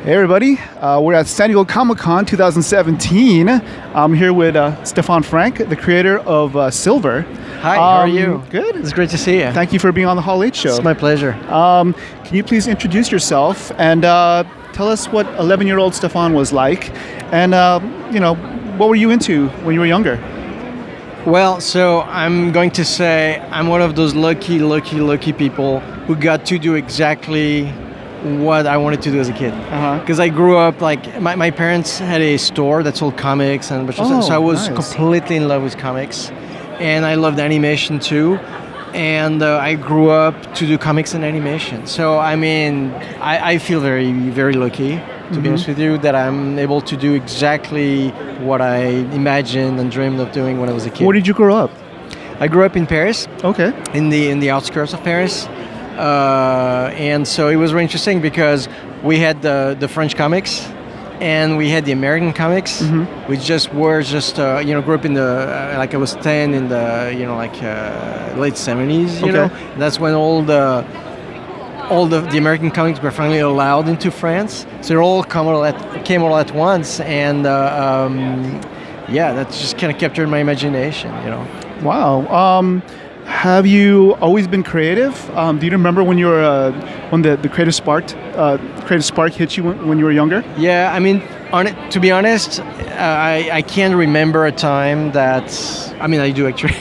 Hey everybody, we're at San Diego Comicon 2017. I'm here with Stephan Franck, the creator of Silver. Hi, how are you? Good. It's great to see you. Thank you for being on the Hall 8 show. It's my pleasure. Can you please introduce yourself and tell us what 11-year-old Stephan was like, and what were you into when you were younger? Well, so I'm going to say I'm one of those lucky people who got to do exactly what I wanted to do as a kid. Because I grew up, like, my parents had a store that sold comics, and so I was completely in love with comics. And I loved animation too. And I grew up to do comics and animation. So, I mean, I feel very, very lucky, to be honest with you, that I'm able to do exactly what I imagined and dreamed of doing when I was a kid. Where did you grow up? I grew up in Paris. Okay. In the outskirts of Paris. And so it was very interesting because we had the French comics and we had the American comics. We grew up in the, like I was 10 in the, late 70s, you know. That's when all the American comics were finally allowed into France. So they all came all at once, and that just kind of captured my imagination, you know. Wow. Have you always been creative? Do you remember when you were when the creative spark hit you when you were younger? Yeah, I mean, to be honest, I can't remember a time that. I mean, I do actually,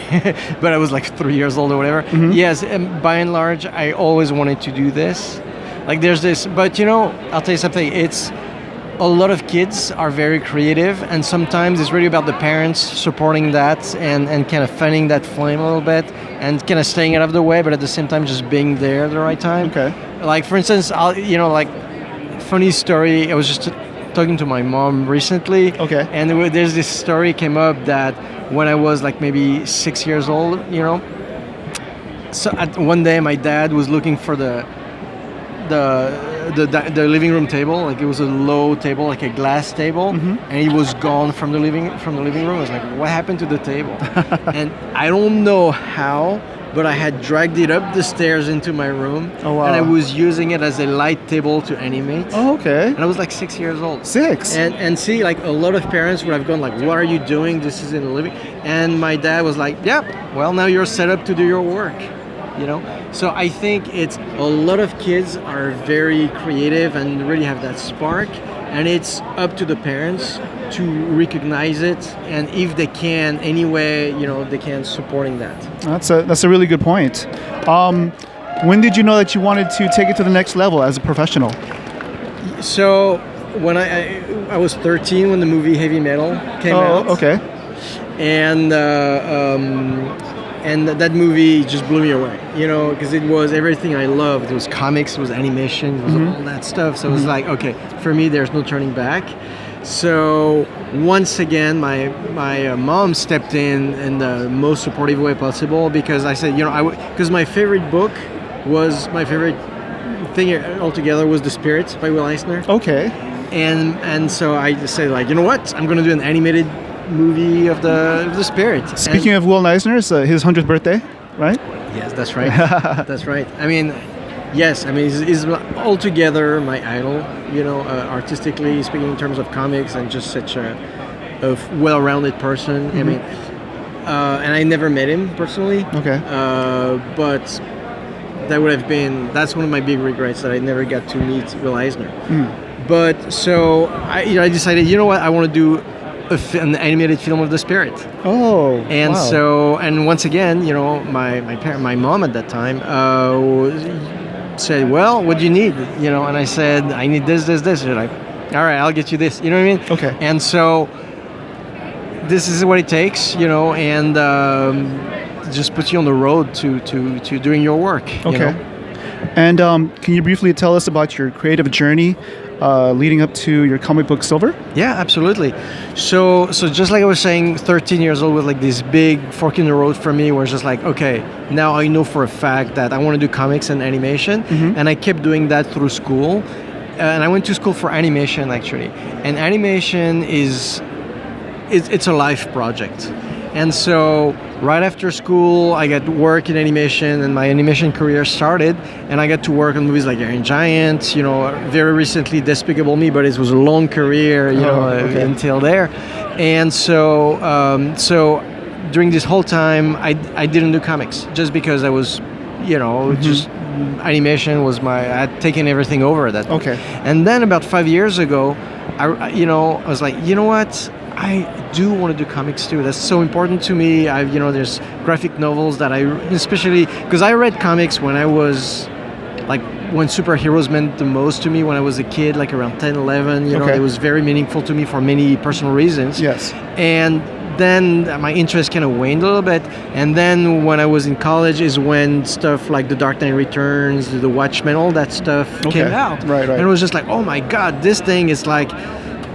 but I was like 3 years old or whatever. Yes, and by and large, I always wanted to do this. Like, there's this, but I'll tell you something. It's a lot of kids are very creative, and sometimes it's really about the parents supporting that and kind of fanning that flame a little bit and kind of staying out of the way, but at the same time just being there at the right time. Okay. Like, for instance, funny story, I was just talking to my mom recently. Okay. And there's this story came up that when I was like maybe 6 years old, so one day my dad was looking for the living room table, like it was a low table, like a glass table, and he was gone from the living room. I was like, what happened to the table? And I don't know how, but I had dragged it up the stairs into my room. Oh, wow. And I was using it as a light table to animate. Oh, okay. And I was like 6 years old. 6? And see, like, a lot of parents would have gone like, what are you doing? This is in the living. And my dad was like, yeah, well, now you're set up to do your work. So I think it's a lot of kids are very creative and really have that spark, and it's up to the parents to recognize it, and if they can anyway, they can supporting that. That's a really good point. When did you know that you wanted to take it to the next level as a professional? So when I was 13 when the movie Heavy Metal came out. Okay. And that movie just blew me away, because it was everything I loved. It was comics, it was animation, it was all that stuff. So it was like, okay, for me, there's no turning back. So once again, my mom stepped in the most supportive way possible, because I said, because my favorite book was, my favorite thing altogether was The Spirit by Will Eisner. Okay. And so I just said, like, you know what? I'm going to do an animated movie of the Spirit. Speaking of Will Eisner, it's his 100th birthday, right? Yes, that's right. That's right. I mean, yes, I mean, he's altogether my idol, artistically speaking, in terms of comics, and just such a well-rounded person. I mean, and I never met him personally. Okay. But that's one of my big regrets, that I never got to meet Will Eisner. But so I decided, you know what, I want to do an animated film of the Spirit. Oh, and wow. So, and once again, my mom at that time said, well, what do you need? And I said, I need this. They're like, all right, I'll get you this. You know what I mean? Okay. And so this is what it takes, and just puts you on the road to doing your work. Okay. And can you briefly tell us about your creative journey leading up to your comic book Silver? Yeah, absolutely. So just like I was saying, 13 years old was like this big fork in the road for me, where it's just like, okay, now I know for a fact that I want to do comics and animation, and I kept doing that through school. And I went to school for animation, actually. And animation it's a life project. And so right after school, I got work in animation, and my animation career started. And I got to work on movies like Iron Giant, you know, very recently Despicable Me, but it was a long career, you know, until there. And so, during this whole time, I didn't do comics just because I was, you know, just animation was I had taken everything over at that point. Okay. And then about 5 years ago, I was like, you know what? I do want to do comics too. That's so important to me. There's graphic novels that especially because I read comics when I was like when superheroes meant the most to me when I was a kid, like around 10, 11. You know, it was very meaningful to me for many personal reasons. Yes. And then my interest kind of waned a little bit. And then when I was in college is when stuff like The Dark Knight Returns, The Watchmen, all that stuff came out. Right. And it was just like, oh my God, this thing is like,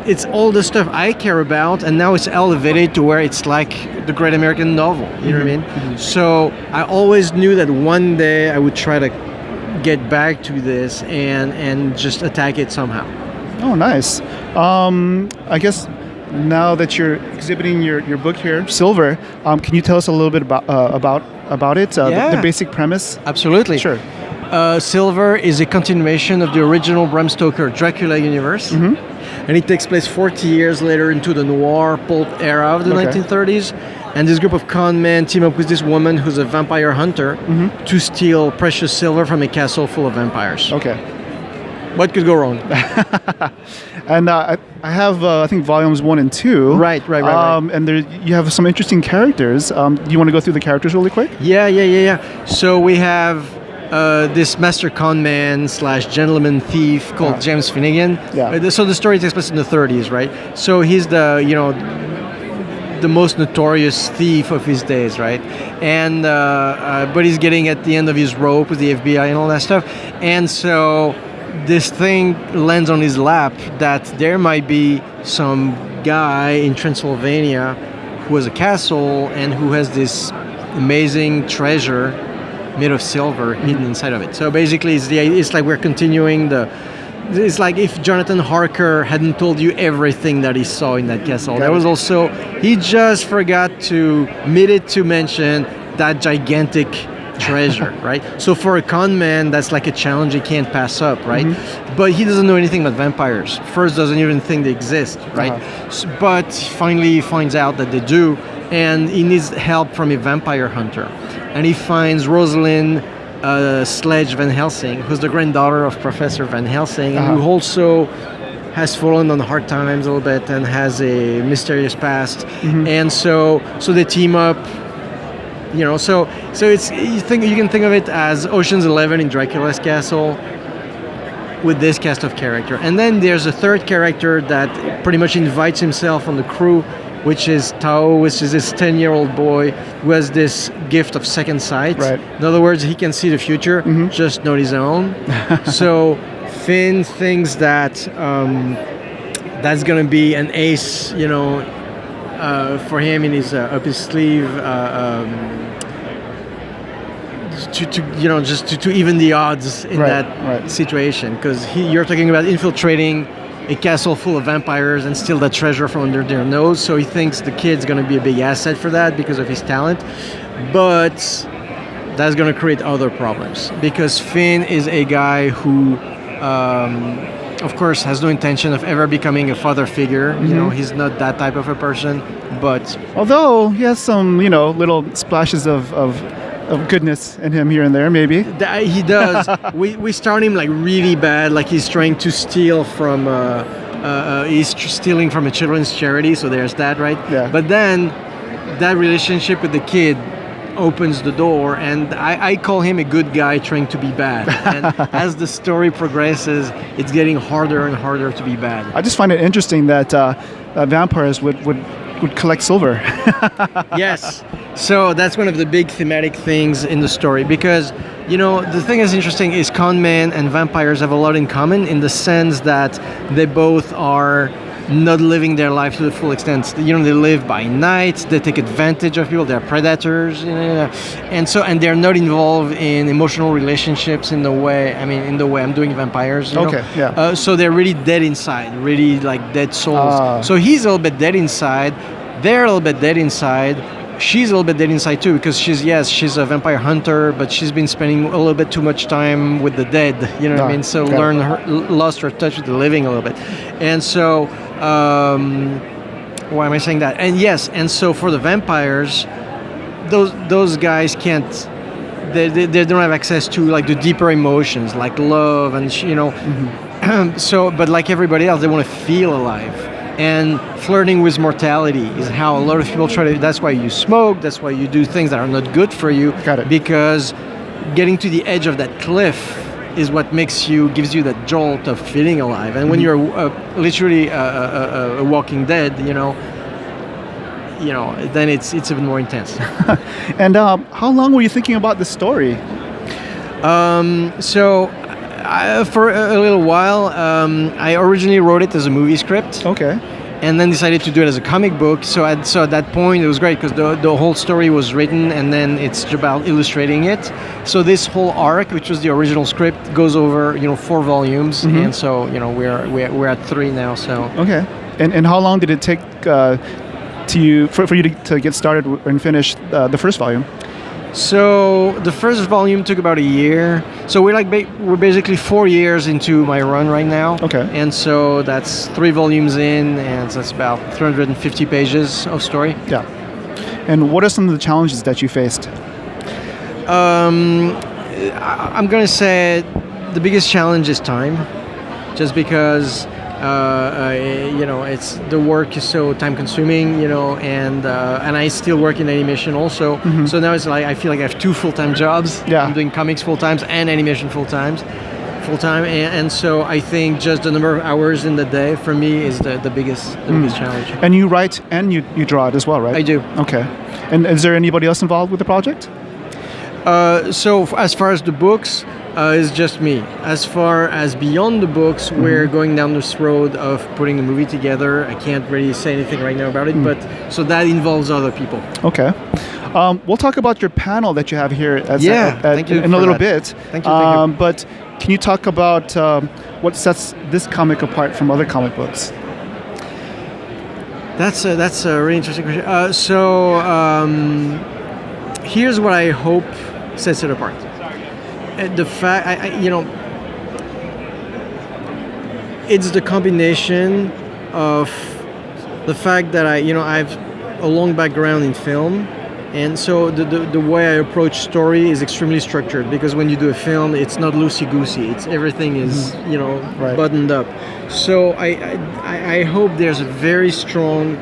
it's all the stuff I care about, and now it's elevated to where it's like the great American novel. You know what I mean? So I always knew that one day I would try to get back to this and just attack it somehow. Oh, nice. I guess now that you're exhibiting your book here, Silver, can you tell us a little bit about it? The basic premise? Absolutely. Sure. Silver is a continuation of the original Bram Stoker Dracula universe. And it takes place 40 years later into the noir pulp era of the 1930s. And this group of con men team up with this woman who's a vampire hunter to steal precious silver from a castle full of vampires. Okay. What could go wrong? And I have, I think, volumes 1 and 2. Right. And you have some interesting characters. Do you want to go through the characters really quick? Yeah. So we have this master con man / gentleman thief called James Finnegan. Yeah. So the story takes place in the 30s, right? So he's the most notorious thief of his days, right? And but he's getting at the end of his rope with the FBI and all that stuff. And so this thing lands on his lap that there might be some guy in Transylvania who has a castle and who has this amazing treasure made of silver hidden inside of it. So basically it's like we're continuing it's like if Jonathan Harker hadn't told you everything that he saw in that castle. That was also, he just forgot to mention that gigantic treasure, right? So for a con man, that's like a challenge he can't pass up, right? But he doesn't know anything about vampires. First, doesn't even think they exist, right? But finally he finds out that they do, and he needs help from a vampire hunter. And he finds Rosalind Sledge Van Helsing, who's the granddaughter of Professor Van Helsing, and who also has fallen on hard times a little bit and has a mysterious past. And so they team up. You know, so it's you can think of it as Ocean's 11 in Dracula's castle with this cast of character. And then there's a third character that pretty much invites himself on the crew, which is Tao, which is this 10-year-old boy who has this gift of second sight. Right. In other words, he can see the future, just not his own. So Finn thinks that that's going to be an ace, you know, for him in his up his sleeve, to even the odds in that situation, because you're talking about infiltrating a castle full of vampires and steal that treasure from under their nose. So he thinks the kid's going to be a big asset for that because of his talent, but that's going to create other problems because Finn is a guy who of course has no intention of ever becoming a father figure. You know, he's not that type of a person, but although he has some, you know, little splashes of goodness in him here and there, maybe. He does. we start him like really bad, like he's trying to steal from stealing from a children's charity, so there's that, right? Yeah. But then that relationship with the kid opens the door, and I call him a good guy trying to be bad. And as the story progresses, it's getting harder and harder to be bad. I just find it interesting that vampires would collect silver. Yes. So that's one of the big thematic things in the story, because, you know, the thing that's interesting is con men and vampires have a lot in common in the sense that they both are not living their life to the full extent. You know, they live by night, they take advantage of people, they're predators, you know, and they're not involved in emotional relationships in the way I'm doing vampires. You know? Yeah. So they're really dead inside, really like dead souls. So he's a little bit dead inside, they're a little bit dead inside. she's a little bit dead inside too, because she's a vampire hunter, but she's been spending a little bit too much time with the dead, you know what I mean? So lost her touch with the living a little bit. And so, why am I saying that? And yes, and so for the vampires, those guys can't, they don't have access to like the deeper emotions like love and so, but like everybody else, they want to feel alive. And flirting with mortality is how a lot of people try to. That's why you smoke. That's why you do things that are not good for you. Got it. Because getting to the edge of that cliff is what gives you that jolt of feeling alive. And when you're literally a walking dead, then it's even more intense. And how long were you thinking about this story? For a little while, I originally wrote it as a movie script. Okay. And then decided to do it as a comic book. So at that point, it was great because the whole story was written, and then it's about illustrating it. So this whole arc, which was the original script, goes over 4 volumes, and so we're at 3 now. So okay. And how long did it take for you to get started and finish the first volume? So the first volume took about a year. So we're basically 4 years into my run right now. Okay. And so that's 3 volumes in, and that's about 350 pages of story. Yeah. And what are some of the challenges that you faced? I'm going to say the biggest challenge is time, just because it's the work is so time consuming, and I still work in animation also. So now it's like I feel like I have 2 full-time jobs. Yeah. I'm doing comics full-time and animation full-time, and so I think just the number of hours in the day for me is the biggest challenge. And you write and you draw it as well, right? I do. Okay. And is there anybody else involved with the project? So as far as the books, it's just me. As far as beyond the books, we're going down this road of putting a movie together. I can't really say anything right now about it, but so that involves other people. Okay. We'll talk about your panel that you have here in a little bit. Thank you. But can you talk about what sets this comic apart from other comic books? That's a really interesting question. Here's what I hope sets it apart. The fact, it's the combination of the fact that I have a long background in film, and so the way I approach story is extremely structured, because when you do a film, it's not loosey-goosey. It's everything is buttoned up. So I hope there's a very strong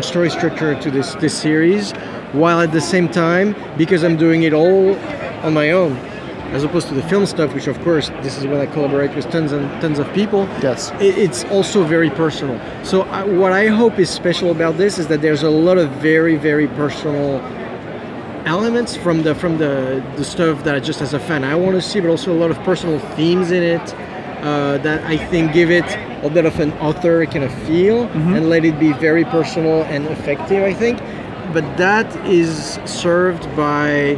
story structure to this series, while at the same time, because I'm doing it all on my own, as opposed to the film stuff, which of course, this is when I collaborate with tons and tons of people. Yes. It's also very personal. So what I hope is special about this is that there's a lot of very, very personal elements from the stuff that just as a fan I want to see, but also a lot of personal themes in it that I think give it a bit of an author kind of feel and let it be very personal and effective, I think. But that is served by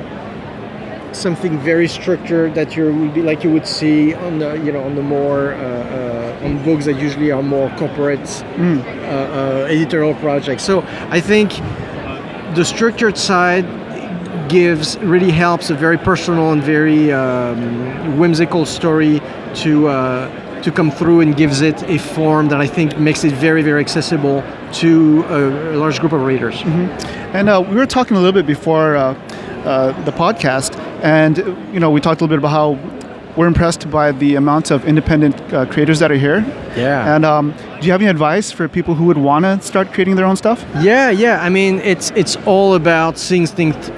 something very structured that you would see on the more on books that usually are more corporate editorial projects. So I think the structured side really helps a very personal and very whimsical story to come through, and gives it a form that I think makes it very, very accessible to a large group of readers. And we were talking a little bit before the podcast, and we talked a little bit about how we're impressed by the amount of independent creators that are here. Yeah. And do you have any advice for people who would want to start creating their own stuff? Yeah. I mean, it's all about seeing things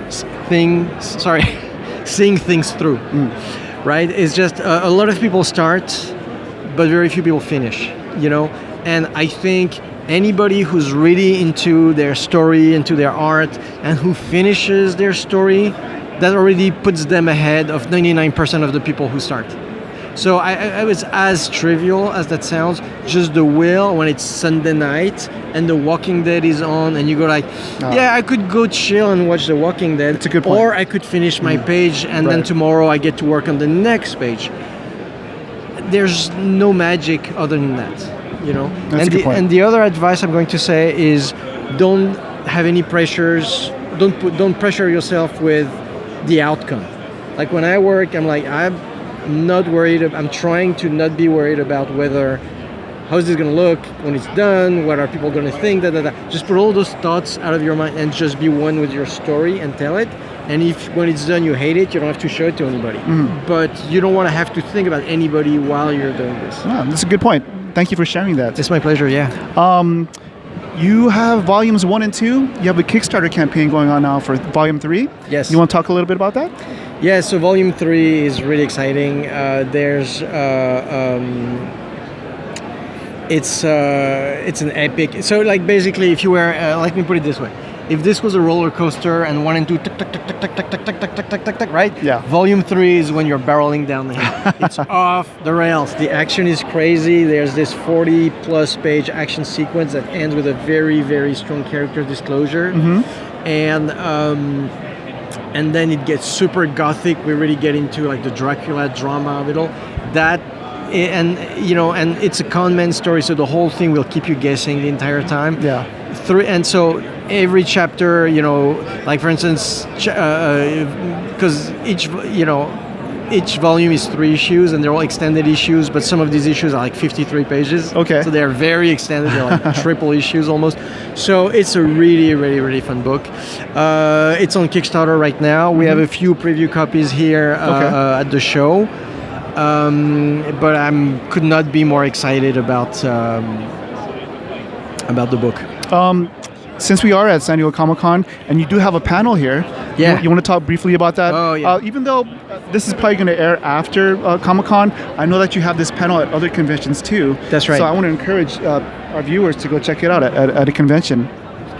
through. Right? It's just a lot of people start, but very few people finish. And I think anybody who's really into their story, into their art, and who finishes their story, that already puts them ahead of 99% of the people who start. So I was, as trivial as that sounds, just the will when it's Sunday night and The Walking Dead is on, and you go like, I could go chill and watch The Walking Dead. That's a good point. Or I could finish my page, and then tomorrow I get to work on the next page. There's no magic other than that, That's a good point. And the other advice I'm going to say is, don't have any pressures. Don't pressure yourself with the outcome. Like when I work, I'm like, I'm not worried. I'm trying to not be worried about whether how's this going to look when it's done. What are people going to think? Just put all those thoughts out of your mind and just be one with your story and tell it. And if when it's done you hate it, you don't have to show it to anybody. But you don't want to have to think about anybody while you're doing this. That's a good point. Thank you for sharing that. It's my pleasure. Yeah. You have volumes 1 and 2. You have a Kickstarter campaign going on now for volume 3. Yes. You want to talk a little bit about that? Yeah. So volume 3 is really exciting. It's an epic. So like basically, if you were, let me put it this way. If this was a roller coaster and 1 and 2, tick, tick, tick, tick, tick, tick, tick, tick, tick, tick, tick, tick, right? Yeah. Volume 3 is when you're barreling down the hill. It's off the rails. The action is crazy. There's this 40-plus page action sequence that ends with a very, very strong character disclosure, and then it gets super gothic. We really get into like the Dracula drama of it all. And it's a con man story, so the whole thing will keep you guessing the entire time. Yeah. And so every chapter, like for instance, because each volume is 3 issues, and they're all extended issues, but some of these issues are like 53 pages. Okay. So they're very extended. They're like triple issues almost. So it's a really, really, really fun book. It's on Kickstarter right now. We have a few preview copies here at the show. But I could not be more excited about the book. Since we are at San Diego Comicon, and you do have a panel here, you want to talk briefly about that? Oh, yeah. Even though this is probably going to air after Comicon, I know that you have this panel at other conventions too. That's right. So I want to encourage our viewers to go check it out at a convention.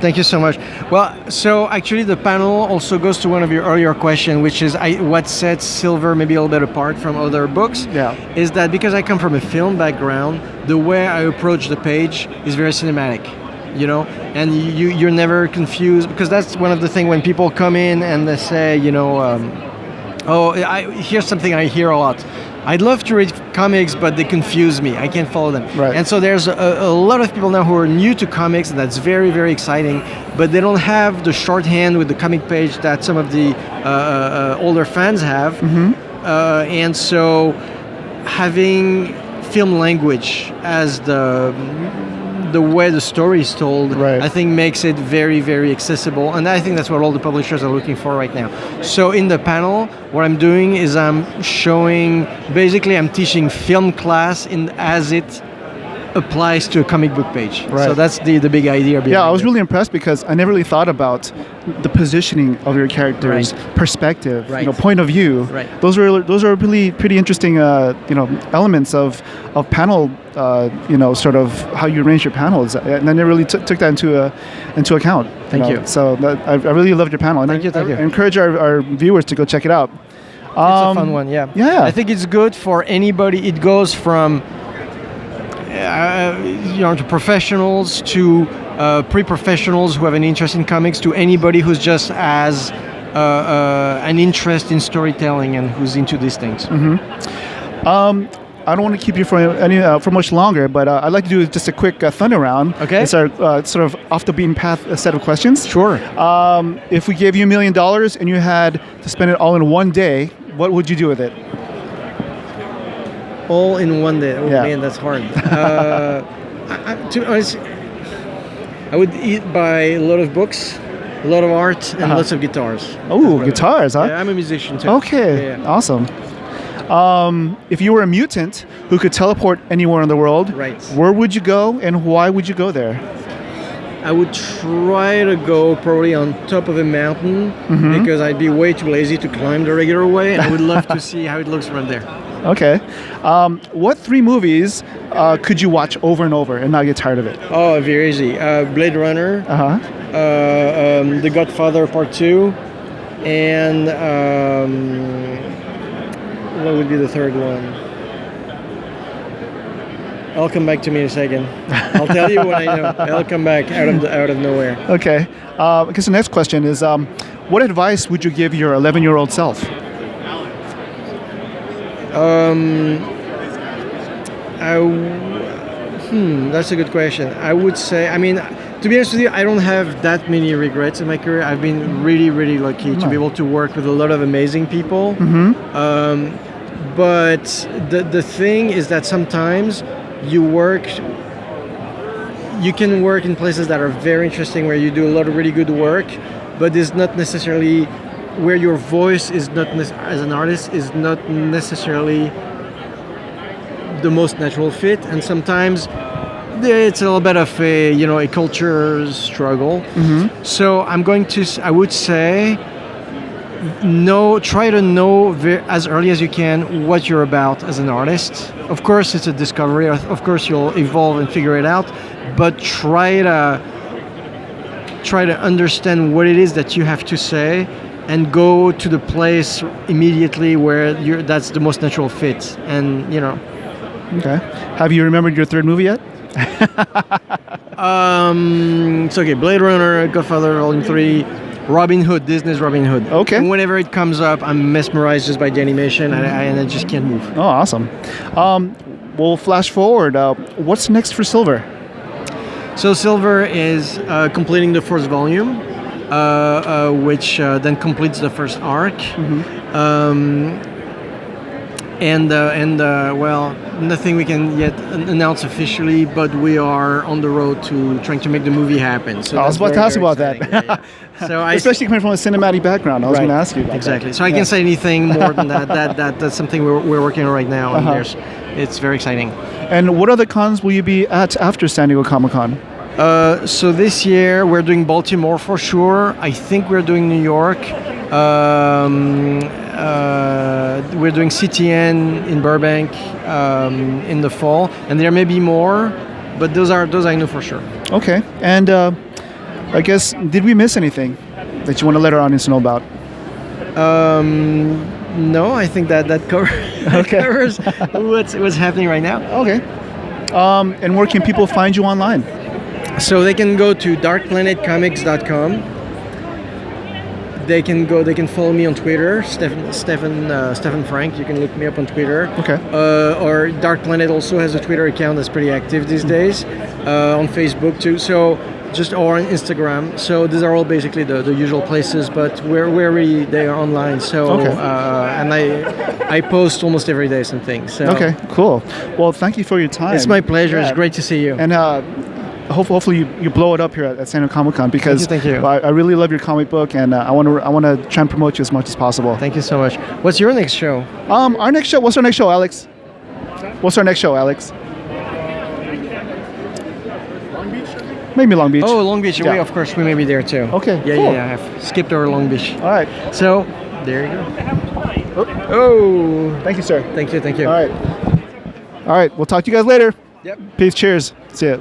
Thank you so much. Well, so actually the panel also goes to one of your earlier questions, which is what sets Silver maybe a little bit apart from other books. Yeah. Is that because I come from a film background, the way I approach the page is very cinematic, and you're never confused, because that's one of the things when people come in and they say, here's something I hear a lot. I'd love to read comics, but they confuse me. I can't follow them. Right. And so there's a lot of people now who are new to comics, and that's very, very exciting, but they don't have the shorthand with the comic page that some of the older fans have. And so having film language as the way the story is told, I think makes it very, very accessible. And I think that's what all the publishers are looking for right now. So in the panel, what I'm doing is I'm teaching film class as it applies to a comic book page. Right. So that's the big idea behind it. Yeah, I was really impressed because I never really thought about the positioning of your characters, perspective, point of view. Right. Those are really pretty interesting, elements of panel, sort of how you arrange your panels, and I never really took that into account. Thank you. So I really loved your panel, and Thank you. I encourage our viewers to go check it out. It's a fun one, yeah. Yeah. I think it's good for anybody. It goes from to professionals to pre-professionals who have an interest in comics, to anybody who's just has an interest in storytelling and who's into these things. I don't want to keep you for much longer, but I'd like to do just a quick thunder round. Okay. It's our sort of off the beaten path set of questions. Sure. If we gave you $1 million and you had to spend it all in one day, what would you do with it? All in one day. Oh man, that's hard. To be honest, I would buy a lot of books, a lot of art, and lots of guitars. Oh, guitars, huh? Yeah, I'm a musician too. Okay, awesome. If you were a mutant who could teleport anywhere in the world, where would you go and why would you go there? I would try to go probably on top of a mountain because I'd be way too lazy to climb the regular way, and I would love to see how it looks from there. Okay. What 3 movies could you watch over and over and not get tired of it? Oh, very easy. Blade Runner, The Godfather Part 2, and what would be the third one? I'll come back to me in a second. I'll tell you when I know. I'll come back out of nowhere. Okay. I guess the next question is, what advice would you give your 11-year-old self? That's a good question. I would say, I mean, to be honest with you, I don't have that many regrets in my career. I've been really, really lucky to be able to work with a lot of amazing people. But the thing is that sometimes you can work in places that are very interesting, where you do a lot of really good work, but it's not necessarily where your voice is not as an artist is not necessarily the most natural fit, and sometimes it's a little bit of a culture struggle. So I would say try to know as early as you can what you're about as an artist. Of course, it's a discovery. Of course, you'll evolve and figure it out, but try to understand what it is that you have to say, and go to the place immediately where that's the most natural fit. And Okay. Have you remembered your third movie yet? It's okay. Blade Runner, Godfather, Volume 3, Robin Hood, Disney's Robin Hood. Okay. And whenever it comes up, I'm mesmerized just by the animation, and I just can't move. Oh, awesome. We'll flash forward. What's next for Silver? So Silver is completing the first volume, which then completes the first arc. Well, nothing we can yet announce officially, but we are on the road to trying to make the movie happen. So I was about to ask about that. Yeah. So especially coming from a cinematic background, I was going to ask you about exactly. that. So I can't say anything more than that. That's something we're working on right now, and it's very exciting. And what other cons will you be at after San Diego Comicon? So this year we're doing Baltimore for sure. I think we're doing New York. We're doing CTN in Burbank in the fall, and there may be more, but those I know for sure. Okay, and I guess, did we miss anything that you want to let our audience know about? No, I think that covers what's happening right now. Okay. And where can people find you online? So they can go to darkplanetcomics.com. They can follow me on Twitter, Stephan Franck. You can look me up on Twitter. Okay. Or Dark Planet also has a Twitter account that's pretty active these days. On Facebook too. So or on Instagram. So these are all basically the usual places, but they are online. So and I post almost every day some things. So. Okay, cool. Well, thank you for your time. It's my pleasure. Yeah. It's great to see you. And hopefully you blow it up here at San Diego Comic-Con, because thank you. I really love your comic book, and I want to try and promote you as much as possible. Thank you so much. What's your next show? What's our next show, Alex? What's our next show, Alex? Long Beach? Maybe Long Beach. Oh, Long Beach. Yeah. Of course, we may be there too. Okay, Yeah, cool. yeah. I've skipped over Long Beach. All right. So there you go. Oh. Thank you, sir. Thank you. All right. We'll talk to you guys later. Yep. Peace. Cheers. See ya.